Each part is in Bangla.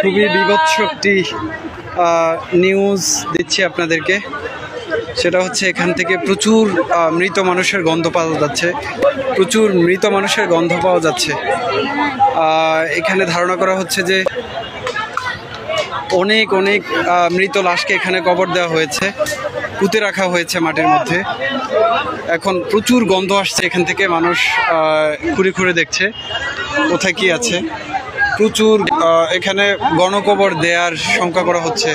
খুবই বিভৎস একটি নিউজ দিচ্ছি আপনাদেরকে। সেটা হচ্ছে এখান থেকে প্রচুর মৃত মানুষের গন্ধ পাওয়া যাচ্ছে, প্রচুর মৃত মানুষের গন্ধ পাওয়া যাচ্ছে। এখানে ধারণা করা হচ্ছে যে অনেক অনেক মৃত লাশকে এখানে কবর দেওয়া হয়েছে, পুঁতে রাখা হয়েছে মাটির মধ্যে। এখন প্রচুর গন্ধ আসছে এখান থেকে, মানুষ ঘুরে ঘুরে দেখছে কোথায় কি আছে। প্রচুর এখানে গণকবর দেওয়ার শঙ্কা করা হচ্ছে।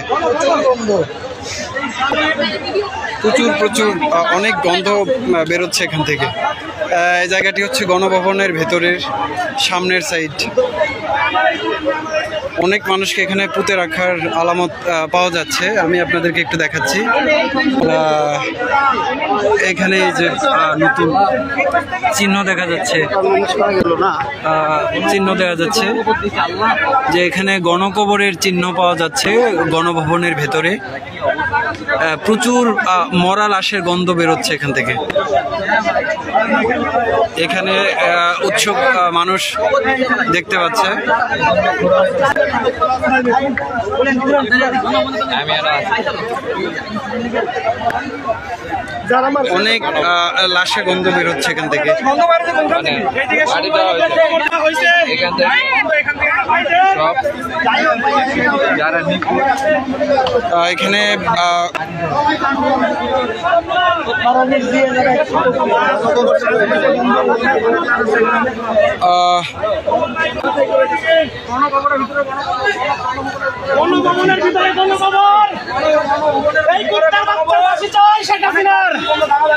প্রচুর প্রচুর অনেক গন্ধ বেরোচ্ছে এখান থেকে। এই জায়গাটি হচ্ছে গণভবনের ভেতরের সামনের সাইড। অনেক মানুষকে এখানে পুঁতে রাখার আলামত পাওয়া যাচ্ছে, আমি আপনাদেরকে একটু দেখাচ্ছি। এখানে এই যে নতুন চিহ্ন দেখা যাচ্ছে, চিহ্ন দেখা যাচ্ছে যে এখানে গণকবরের চিহ্ন পাওয়া যাচ্ছে গণভবনের ভেতরে। প্রচুর মরা লাশের গন্ধ বেরোচ্ছে এখান থেকে। এখানে উৎসুক মানুষ দেখতে পাচ্ছে। অনেক লাশের গন্ধ বেরোচ্ছে এখান থেকে। এখানে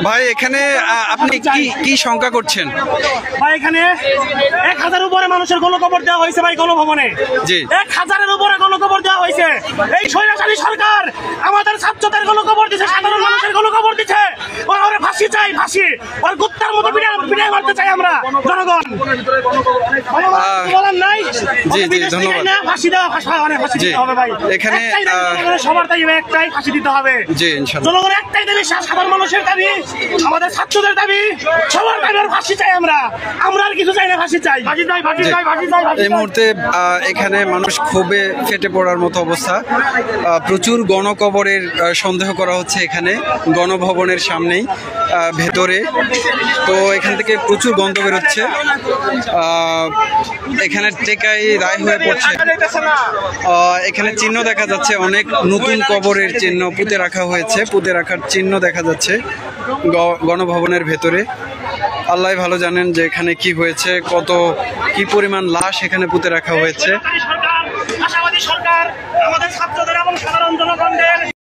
ভাই এখানে আপনি কি শঙ্কা করছেন? ভাই এখানে 1000 উপরে মানুষের গণকবর দেওয়া হয়েছে ভাই গণভবনে। জি, 1000-এর উপরে গণকবর দেওয়া হয়েছে। এই স্বৈরাচারী সরকার আমাদের ছাত্রদের গণকবর দিচ্ছে, সাধারণ মানুষের গণকবর দিচ্ছে। ওরা ফাঁসি চাই, ফাঁসি। ওর কুত্তার মতো পিটাই মারতে চাই আমরা জনগণ। বলার নাই। জি জি, ধন্যবাদ। ফাঁসি দেওয়া, ফাঁসি দিতে হবে ভাই। এখানে সবার দাবি একটাই, ফাঁসি দিতে হবে। জি, ইনশাআল্লাহ। জনগণের একটাই দাবি, সাধারণ মানুষের দাবি, আমাদের ছাত্রদের দাবি, সবার দাবি ফাঁসি চাই। আমরা আর কিছু চাই না, ফাঁসি চাই, ফাঁসি চাই, ফাঁসি চাই, ফাঁসি চাই। এই মুহূর্তে এখানে মানুষ ক্ষোভে ফেটে পড়ার মতো অবস্থা। প্রচুর গণকবরের সন্দেহ করা হচ্ছে এখানে গণভবনের সামনেই ভেতরে। তো এখান থেকে প্রচুর গন্ধ বেরোচ্ছে। এখানে টেকাই রায় হয়ে পড়ছে। এখানে চিহ্ন দেখা যাচ্ছে, অনেক নতুন কবরের চিহ্ন পুঁতে রাখা হয়েছে, পুঁতে রাখার চিহ্ন দেখা যাচ্ছে গণভবনের ভেতরে। আল্লাহ ভালো জানেন যে এখানে কি হয়েছে, কি পরিমাণ লাশ এখানে পুঁতে রাখা হয়েছে। আশাবাদী সরকার আমাদের ছাত্রদের এবং সাধারণ